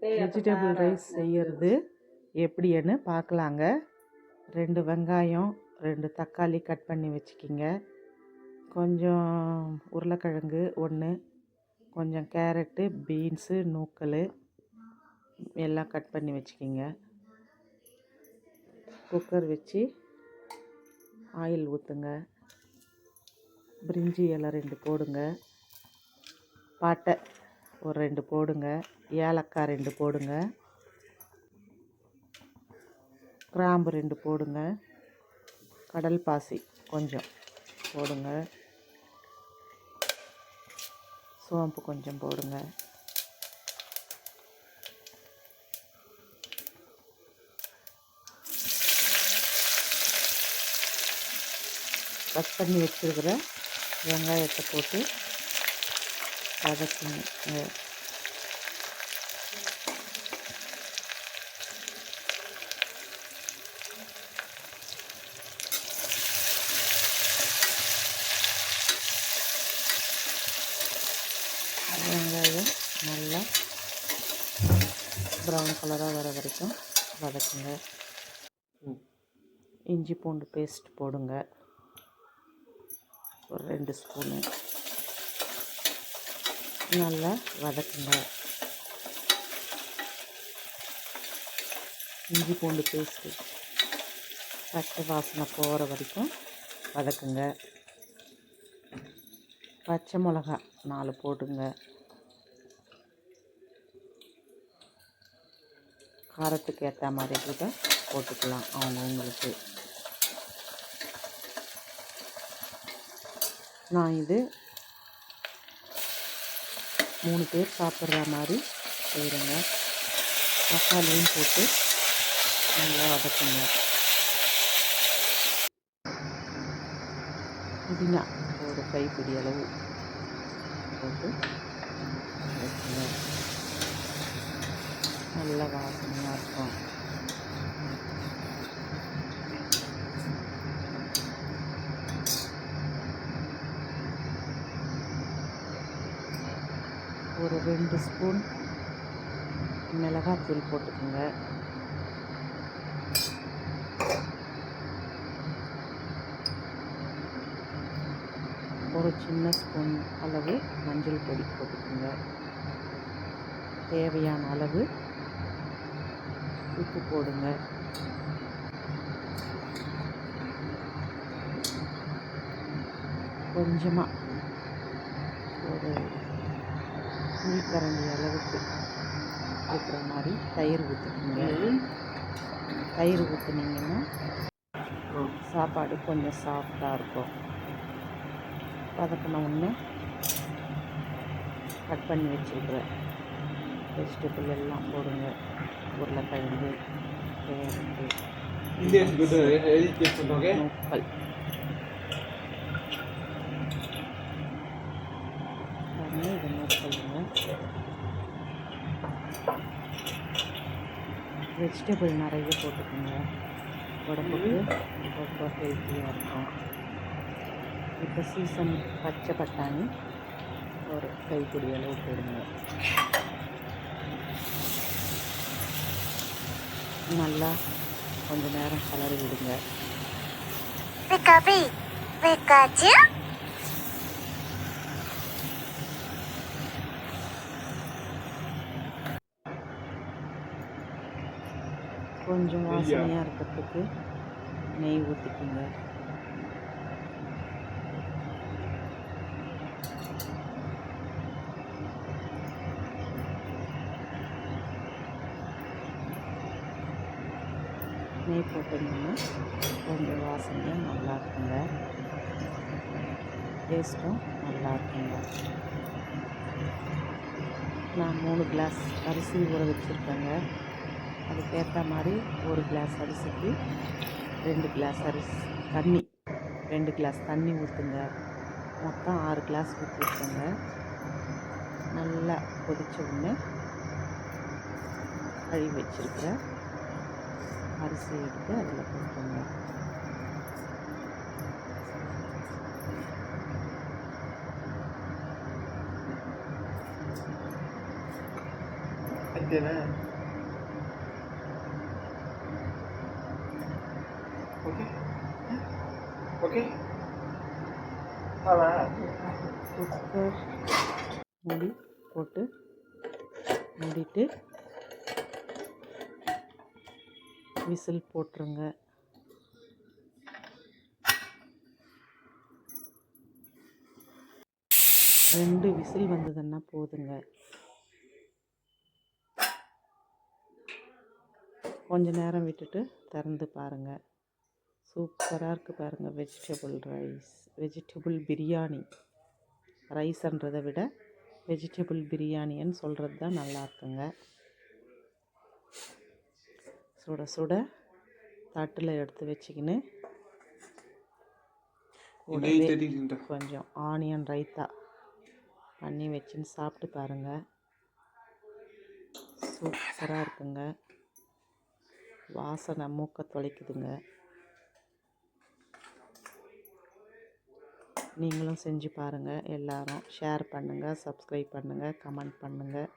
Vegetable rice செய்கிறது எப்படின்னு பார்க்கலாங்க. 2 வெங்காயம், 2 தக்காளி கட் பண்ணி வச்சுக்கிங்க. கொஞ்சம் உருளைக்கிழங்கு 1, கொஞ்சம் கேரட்டு, பீன்ஸு, நூக்கல் எல்லாம் கட் பண்ணி வச்சுக்கிங்க. குக்கர் வச்சு ஆயில் ஊற்றுங்க. பிரிஞ்சி இலை 2 போடுங்க. பட்டை ஒரு 2 போடுங்க. ஏலக்காய் 2 போடுங்க. கிராம்பு 2 போடுங்க. கடல் பாசி கொஞ்சம் போடுங்க. சோம்பு கொஞ்சம் போடுங்க. கட் பண்ணி வச்சுருக்கிற வெங்காயத்தை போட்டு வதக்குங்க. வெங்காயம் நல்லா ப்ரௌன் கலராக வர வரைக்கும் வதக்குங்க. இஞ்சி பூண்டு பேஸ்ட் போடுங்க. ஒரு 2 ஸ்பூனு நல்லா வதக்குங்க. இஞ்சி பூண்டு பேஸ்ட்டு பச்சை வாசனை போகிற வரைக்கும் வதக்குங்க. பச்சை மிளகா 4 போடுங்க. காரத்துக்கு ஏற்ற மாதிரி கூட போட்டுக்கலாம் அவங்கவுங்களுக்கு. நான் இது 3 பேர் சாப்பிட்ற மாதிரி செய்கிறேங்க. தக்காளியும் போட்டு நல்லா வதக்குங்க. புதினா ஒரு கைப்பிடி அளவு போட்டு வச்சுங்க. நல்ல வாசனையாக இருக்கும். ஒரு 2 ஸ்பூன் மிளகாத்தூள் போட்டுக்கோங்க. ஒரு சின்ன ஸ்பூன் அளவு மஞ்சள் பொடி போட்டுக்கோங்க. தேவையான அளவு உப்பு போடுங்க. கொஞ்சமாக ஒரு கரண்டி அளவுக்கு இருக்கிற மாதிரி தயிர் ஊற்றிக்கோங்க. தயிர் ஊற்றுனீங்கன்னா சாப்பாடு கொஞ்சம் சாஃப்டாக இருக்கும். வதக்கின உடனே கட் பண்ணி வச்சுருக்கிற வெஜிடபிள் எல்லாம் போடுங்க. உருளைக்கிழங்கு, கேரட்டு, நூக்கல் இது நூக்கலுங்க. வெஜிடபிள் நிறைய போட்டுக்கோங்க. உடம்புக்கு ரொம்ப ஹெல்த்தியாக இருக்கும். இப்போ சீசன் பச்சை பட்டாணி ஒரு கைப்பிடி அளவு போடுங்க. நல்லா கொஞ்சம் நேரம் கலரி விடுங்க. கொஞ்சம் வாசனையாக இருக்கிறதுக்கு நெய் ஊற்றிக்கிங்க. நெய் போட்டிங்கன்னா கொஞ்சம் வாசனையாக நல்லா இருக்குங்க. டேஸ்ட்டும் நல்லா இருக்குங்க. நான் 3 கிளாஸ் அரிசி ஊற வச்சுருக்கேங்க. அதுக்கேற்ற மாதிரி 1 கிளாஸ் அரிசிக்கு 2 கிளாஸ் தண்ணி 2 கிளாஸ் தண்ணி ஊற்றுங்க. மொத்தம் 6 கிளாஸ் ஊற்றிருக்கேங்க. நல்லா கொதிச்ச உடனே கழுவி வச்சுருக்கிற அரிசி எடுத்து அதில் போட்டுருங்க. ಅಂತೇನಾ? ஓகே ஓகே குக்கர் மூடி போட்டு மூடிட்டு விசில் போட்டுருங்க. ரெண்டு விசில் வந்ததுன்னா போதுங்க. கொஞ்ச நேரம் விட்டுட்டு திறந்து பாருங்கள். சூப்பராக இருக்குது பாருங்கள். வெஜிடபிள் பிரியாணி. ரைஸ்ன்றதை விட வெஜிடபிள் பிரியாணின்னு சொல்கிறது தான் நல்லா இருக்குங்க. சுட சுட தட்டில் எடுத்து வச்சுக்கின்னு கூடவே கொஞ்சம் ஆனியன் ரைத்தா பண்ணி வச்சுன்னு சாப்பிட்டு பாருங்கள். சூப்பராக இருக்குங்க. வாசனை மூக்க தொலைக்குதுங்க. நீங்களும் செஞ்சு பாருங்கள். எல்லாரும் ஷேர் பண்ணுங்கள், சப்ஸ்கிரைப் பண்ணுங்கள், கமெண்ட் பண்ணுங்கள்.